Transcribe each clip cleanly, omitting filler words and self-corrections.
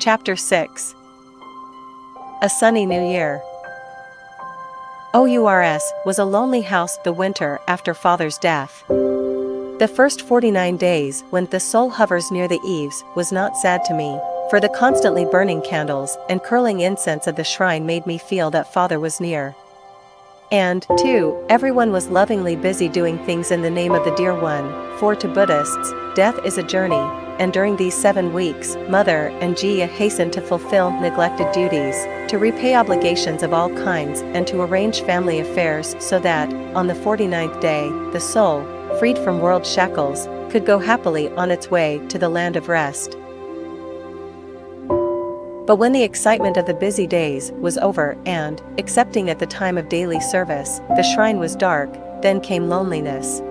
Chapter 6. A Sunny New Year. OURS was a lonely house the winter after father's death. The first 49 days when the soul hovers near the eaves was not sad to me, for the constantly burning candles and curling incense of the shrine made me feel that father was near. And, too, everyone was lovingly busy doing things in the name of the dear one, for to Buddhists, death is a journey, and during these 7 weeks, Mother and Jia hastened to fulfill neglected duties, to repay obligations of all kinds and to arrange family affairs so that, on the 49th day, the soul, freed from world shackles, could go happily on its way to the land of rest. But when the excitement of the busy days was over and, excepting at the time of daily service, the shrine was dark, then came loneliness.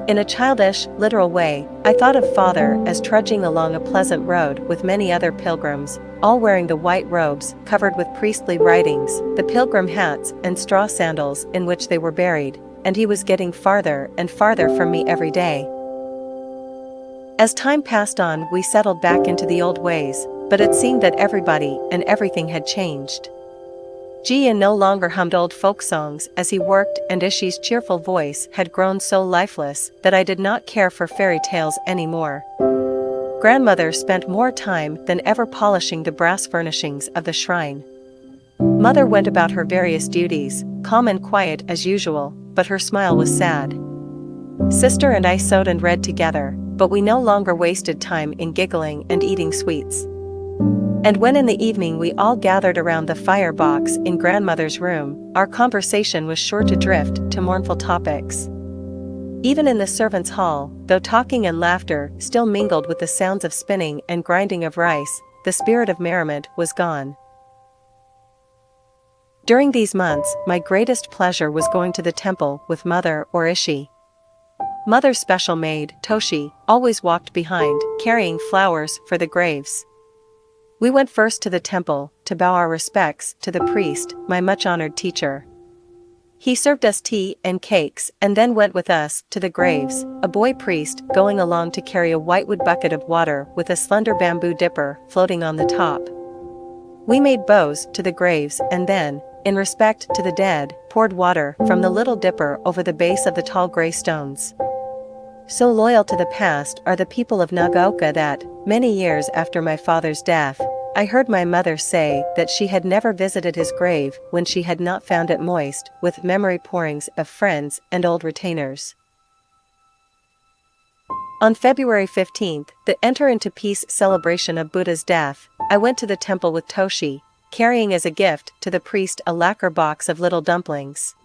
In a childish, literal way, I thought of father as trudging along a pleasant road with many other pilgrims, all wearing the white robes covered with priestly writings, the pilgrim hats and straw sandals in which they were buried, and he was getting farther and farther from me every day. As time passed on, we settled back into the old ways, but it seemed that everybody and everything had changed. Jia no longer hummed old folk songs as he worked, and Ishi's cheerful voice had grown so lifeless that I did not care for fairy tales anymore. Grandmother spent more time than ever polishing the brass furnishings of the shrine. Mother went about her various duties, calm and quiet as usual, but her smile was sad. Sister and I sewed and read together, but we no longer wasted time in giggling and eating sweets. And when in the evening we all gathered around the firebox in grandmother's room, our conversation was sure to drift to mournful topics. Even in the servants' hall, though talking and laughter still mingled with the sounds of spinning and grinding of rice, the spirit of merriment was gone. During these months, my greatest pleasure was going to the temple with Mother or Ishi. Mother's special maid, Toshi, always walked behind, carrying flowers for the graves. We went first to the temple, to bow our respects to the priest, my much-honored teacher. He served us tea and cakes and then went with us to the graves, a boy priest going along to carry a whitewood bucket of water with a slender bamboo dipper floating on the top. We made bows to the graves and then, in respect to the dead, poured water from the little dipper over the base of the tall gray stones. So loyal to the past are the people of Nagaoka that, many years after my father's death, I heard my mother say that she had never visited his grave when she had not found it moist with memory pourings of friends and old retainers. On February 15th, the Enter into Peace celebration of Buddha's death, I went to the temple with Toshi, carrying as a gift to the priest a lacquer box of little dumplings.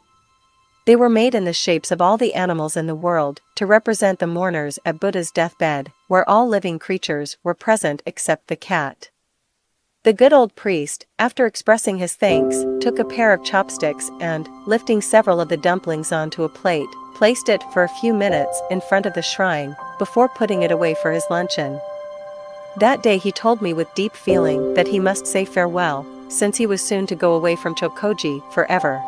They were made in the shapes of all the animals in the world, to represent the mourners at Buddha's deathbed, where all living creatures were present except the cat. The good old priest, after expressing his thanks, took a pair of chopsticks and, lifting several of the dumplings onto a plate, placed it for a few minutes in front of the shrine, before putting it away for his luncheon. That day he told me with deep feeling that he must say farewell, since he was soon to go away from Chokoji forever.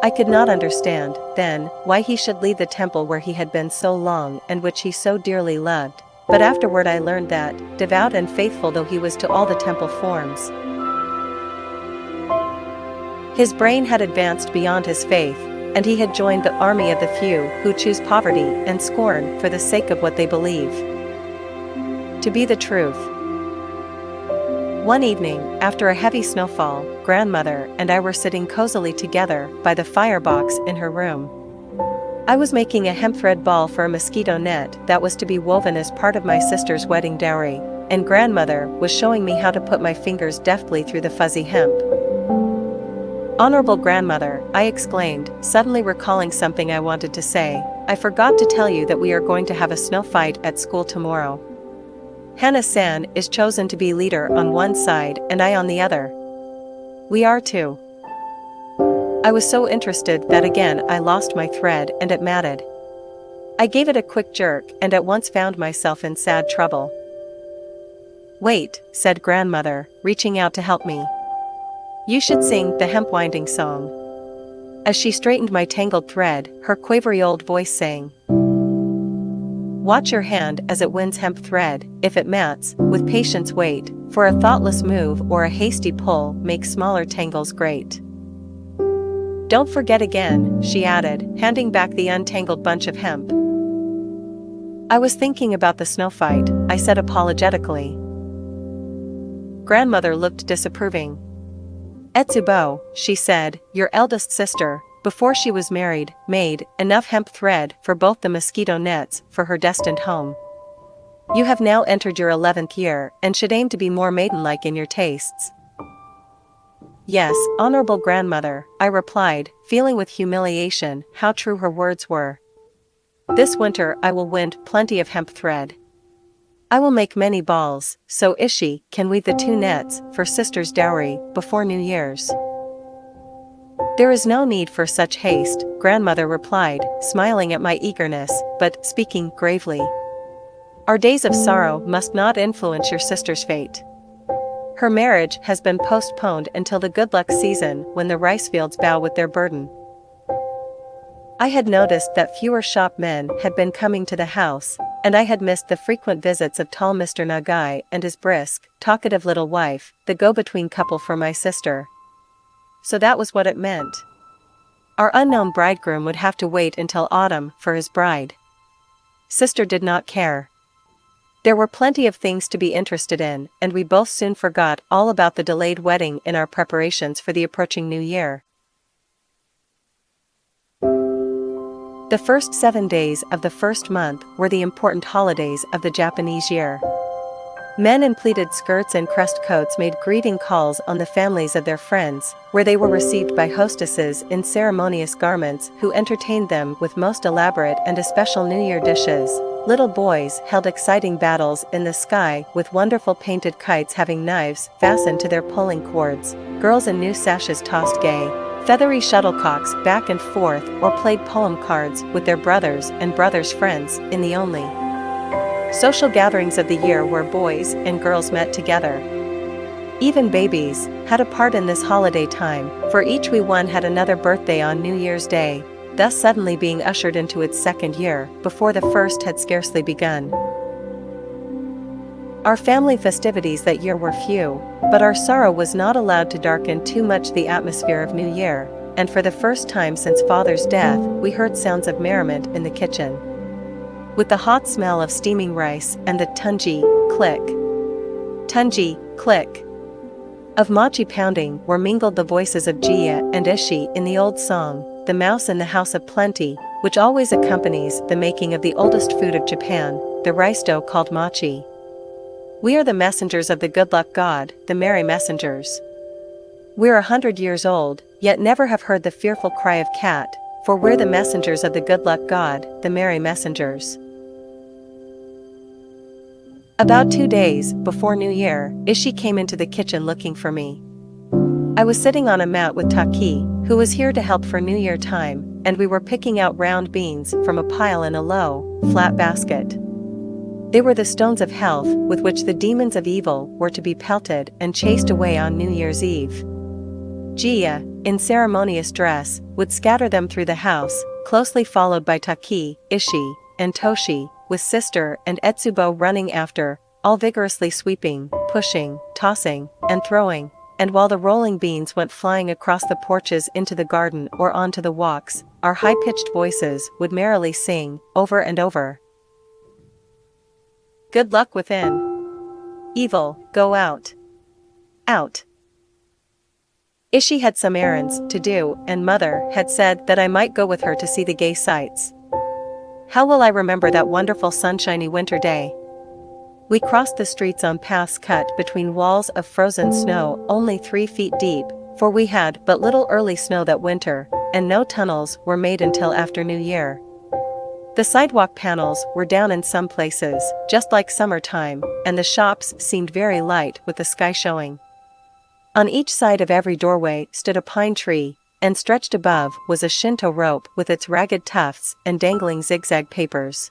I could not understand, then, why he should leave the temple where he had been so long and which he so dearly loved, but afterward I learned that, devout and faithful though he was to all the temple forms, his brain had advanced beyond his faith, and he had joined the army of the few who choose poverty and scorn for the sake of what they believe to be the truth. One evening, after a heavy snowfall, grandmother and I were sitting cozily together by the firebox in her room. I was making a hemp thread ball for a mosquito net that was to be woven as part of my sister's wedding dowry, and grandmother was showing me how to put my fingers deftly through the fuzzy hemp. Honorable grandmother, I exclaimed, suddenly recalling something I wanted to say, I forgot to tell you that we are going to have a snow fight at school tomorrow. Hana-san is chosen to be leader on one side and I on the other. We are too. I was so interested that again I lost my thread and it matted. I gave it a quick jerk and at once found myself in sad trouble. Wait, said grandmother, reaching out to help me. You should sing the hemp winding song. As she straightened my tangled thread, her quavery old voice sang. Watch your hand as it winds hemp thread. If it mats, with patience wait, for a thoughtless move or a hasty pull makes smaller tangles great. Don't forget again, she added, handing back the untangled bunch of hemp. I was thinking about the snow fight, I said apologetically. Grandmother looked disapproving. Etsubo, she said, your eldest sister, before she was married, made enough hemp thread for both the mosquito nets for her destined home. You have now entered your 11th year and should aim to be more maidenlike in your tastes. Yes, honorable grandmother, I replied, feeling with humiliation how true her words were. This winter I will wind plenty of hemp thread. I will make many balls, so Ishi can weave the 2 nets for sister's dowry before New Year's. There is no need for such haste, grandmother replied, smiling at my eagerness, but speaking gravely. Our days of sorrow must not influence your sister's fate. Her marriage has been postponed until the good luck season when the rice fields bow with their burden. I had noticed that fewer shop men had been coming to the house, and I had missed the frequent visits of tall Mr. Nagai and his brisk, talkative little wife, the go-between couple for my sister. So that was what it meant. Our unknown bridegroom would have to wait until autumn for his bride. Sister did not care. There were plenty of things to be interested in, and we both soon forgot all about the delayed wedding in our preparations for the approaching new year. The first 7 days of the first month were the important holidays of the Japanese year. Men in pleated skirts and crest coats made greeting calls on the families of their friends, where they were received by hostesses in ceremonious garments who entertained them with most elaborate and especial New Year dishes. Little boys held exciting battles in the sky with wonderful painted kites having knives fastened to their pulling cords. Girls in new sashes tossed gay, feathery shuttlecocks back and forth or played poem cards with their brothers and brothers' friends in the only social gatherings of the year where boys and girls met together. Even babies had a part in this holiday time, for each wee one had another birthday on New Year's Day, thus suddenly being ushered into its 2nd year before the first had scarcely begun. Our family festivities that year were few, but our sorrow was not allowed to darken too much the atmosphere of New Year, and for the first time since Father's death we heard sounds of merriment in the kitchen. With the hot smell of steaming rice and the tunji, click of mochi pounding were mingled the voices of Jiya and Ishi in the old song, The Mouse in the House of Plenty, which always accompanies the making of the oldest food of Japan, the rice dough called mochi. We are the messengers of the good luck god, the merry messengers. We're 100 years old, yet never have heard the fearful cry of cat, for we're the messengers of the good luck god, the merry messengers. About 2 days before New Year, Ishi came into the kitchen looking for me. I was sitting on a mat with Taki, who was here to help for New Year time, and we were picking out round beans from a pile in a low, flat basket. They were the stones of health with which the demons of evil were to be pelted and chased away on New Year's Eve. Jiya, in ceremonious dress, would scatter them through the house, closely followed by Taki, Ishi, and Toshi, with sister and Etsubo running after, all vigorously sweeping, pushing, tossing, and throwing, and while the rolling beans went flying across the porches into the garden or onto the walks, our high-pitched voices would merrily sing, over and over. Good luck within. Evil, go out. Out. Ishi had some errands to do, and Mother had said that I might go with her to see the gay sights. How will I remember that wonderful sunshiny winter day? We crossed the streets on paths cut between walls of frozen snow only 3 feet deep, for we had but little early snow that winter, and no tunnels were made until after New Year. The sidewalk panels were down in some places, just like summertime, and the shops seemed very light with the sky showing. On each side of every doorway stood a pine tree, and stretched above was a Shinto rope with its ragged tufts and dangling zigzag papers.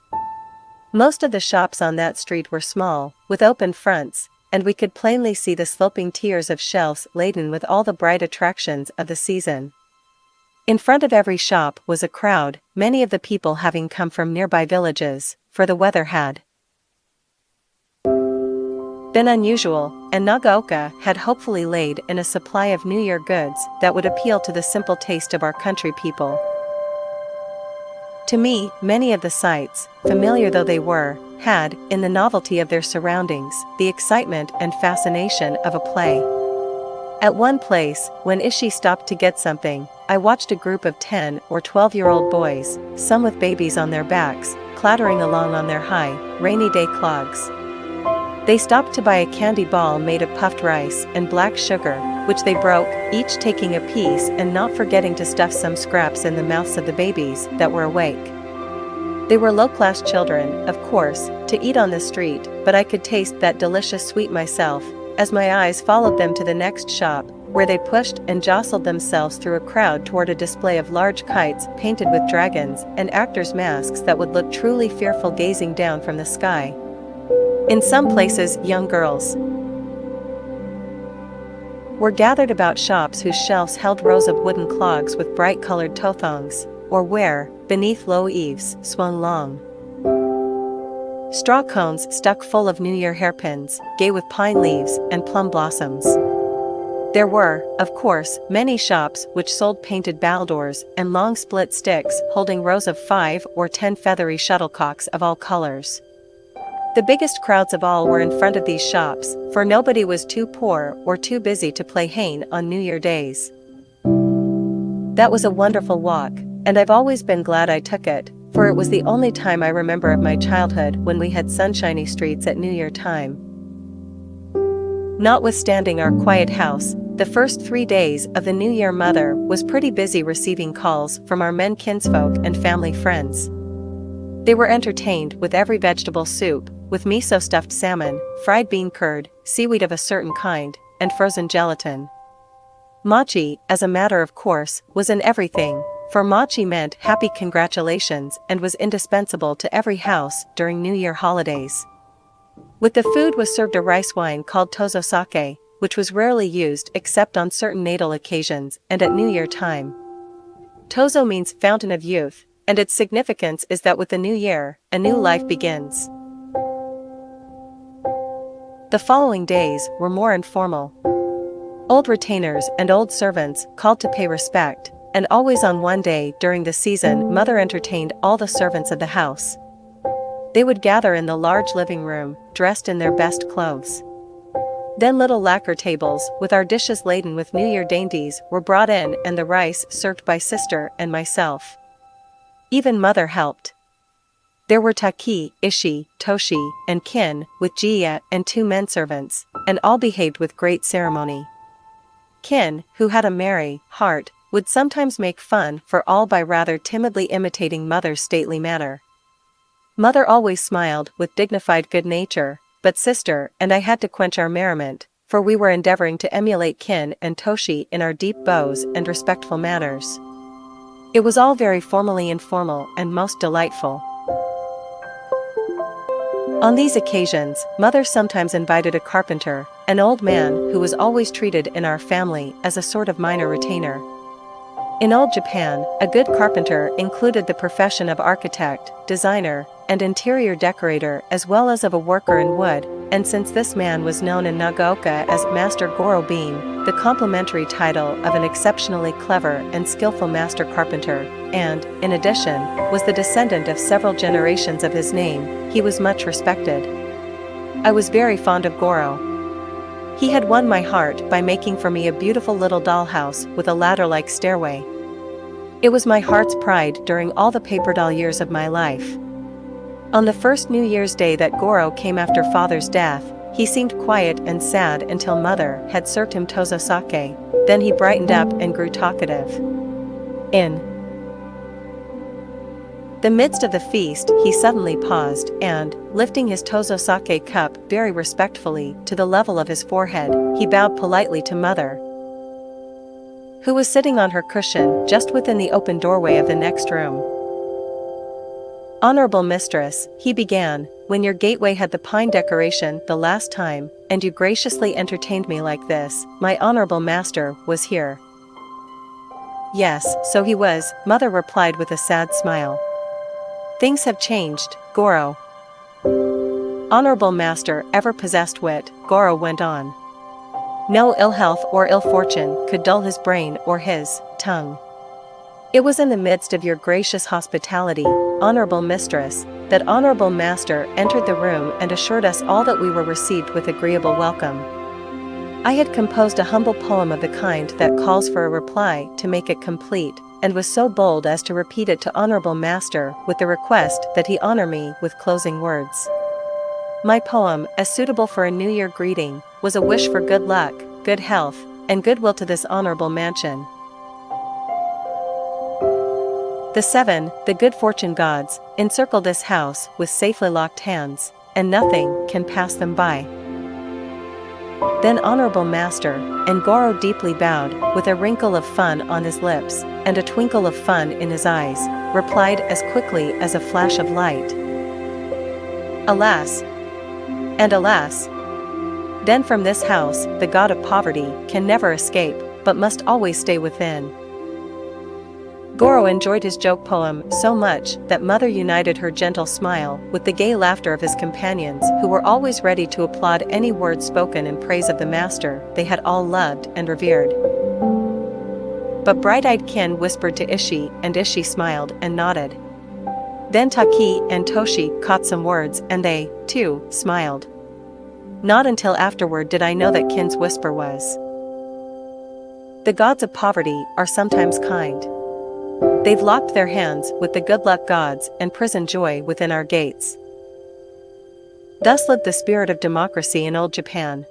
Most of the shops on that street were small, with open fronts, and we could plainly see the sloping tiers of shelves laden with all the bright attractions of the season. In front of every shop was a crowd, many of the people having come from nearby villages, for the weather had been unusual, and Nagaoka had hopefully laid in a supply of New Year goods that would appeal to the simple taste of our country people. To me, many of the sights, familiar though they were, had, in the novelty of their surroundings, the excitement and fascination of a play. At one place, when Ishii stopped to get something, I watched a group of 10 or 12-year-old boys, some with babies on their backs, clattering along on their high, rainy day clogs. They stopped to buy a candy ball made of puffed rice and black sugar, which they broke, each taking a piece and not forgetting to stuff some scraps in the mouths of the babies that were awake. They were low-class children, of course, to eat on the street, but I could taste that delicious sweet myself, as my eyes followed them to the next shop, where they pushed and jostled themselves through a crowd toward a display of large kites painted with dragons and actors' masks that would look truly fearful gazing down from the sky. In some places, young girls were gathered about shops whose shelves held rows of wooden clogs with bright-colored tothongs, or where, beneath low eaves, swung long straw cones stuck full of New Year hairpins, gay with pine leaves and plum blossoms. There were, of course, many shops which sold painted battledores and long split sticks holding rows of 5 or 10 feathery shuttlecocks of all colors. The biggest crowds of all were in front of these shops, for nobody was too poor or too busy to play Hane on New Year days. That was a wonderful walk, and I've always been glad I took it, for it was the only time I remember of my childhood when we had sunshiny streets at New Year time. Notwithstanding our quiet house, the first 3 days of the New Year mother was pretty busy receiving calls from our men kinsfolk and family friends. They were entertained with every vegetable soup, with miso stuffed salmon, fried bean curd, seaweed of a certain kind, and frozen gelatin. Mochi, as a matter of course, was in everything, for mochi meant happy congratulations and was indispensable to every house during New Year holidays. With the food was served a rice wine called tozo sake, which was rarely used except on certain natal occasions and at New Year time. Tozo means fountain of youth, and its significance is that with the new year, a new life begins. The following days were more informal. Old retainers and old servants called to pay respect, and always on one day during the season mother entertained all the servants of the house. They would gather in the large living room, dressed in their best clothes. Then little lacquer tables, with our dishes laden with New Year dainties, were brought in and the rice served by sister and myself. Even mother helped. There were Taki, Ishii, Toshi, and Kin, with Jiya and 2 men servants, and all behaved with great ceremony. Kin, who had a merry heart, would sometimes make fun for all by rather timidly imitating mother's stately manner. Mother always smiled with dignified good nature, but sister and I had to quench our merriment, for we were endeavoring to emulate Kin and Toshi in our deep bows and respectful manners. It was all very formally informal and most delightful. On these occasions, mother sometimes invited a carpenter, an old man who was always treated in our family as a sort of minor retainer. In old Japan, a good carpenter included the profession of architect, designer, and interior decorator as well as of a worker in wood, and since this man was known in Nagaoka as Master Goro Bean, the complimentary title of an exceptionally clever and skillful master carpenter, and, in addition, was the descendant of several generations of his name, he was much respected. I was very fond of Goro. He had won my heart by making for me a beautiful little dollhouse with a ladder-like stairway. It was my heart's pride during all the paper doll years of my life. On the first New Year's Day that Goro came after father's death, he seemed quiet and sad until mother had served him tozo sake, then he brightened up and grew talkative. In the midst of the feast, he suddenly paused and, lifting his tozo sake cup very respectfully to the level of his forehead, he bowed politely to mother, who was sitting on her cushion just within the open doorway of the next room. Honorable mistress, he began, when your gateway had the pine decoration the last time, and you graciously entertained me like this, my honorable master was here. Yes, so he was, Mother replied with a sad smile. Things have changed, Goro. Honorable master ever possessed wit, Goro went on. No ill health or ill fortune could dull his brain or his tongue. It was in the midst of your gracious hospitality, honorable mistress, that honorable master entered the room and assured us all that we were received with agreeable welcome. I had composed a humble poem of the kind that calls for a reply to make it complete, and was so bold as to repeat it to honorable master with the request that he honor me with closing words. My poem, as suitable for a New Year greeting, was a wish for good luck, good health, and goodwill to this honorable mansion. The 7, the good fortune gods, encircle this house with safely locked hands, and nothing can pass them by. Then honorable master, and Goro deeply bowed, with a wrinkle of fun on his lips, and a twinkle of fun in his eyes, replied as quickly as a flash of light. Alas! And alas! Then from this house, the god of poverty can never escape, but must always stay within. Goro enjoyed his joke poem so much that Mother united her gentle smile with the gay laughter of his companions, who were always ready to applaud any word spoken in praise of the master they had all loved and revered. But bright-eyed Kin whispered to Ishi, and Ishi smiled and nodded. Then Taki and Toshi caught some words, and they, too, smiled. Not until afterward did I know that Kin's whisper was, "The gods of poverty are sometimes kind. They've locked their hands with the good luck gods and prisoned joy within our gates." Thus lived the spirit of democracy in old Japan.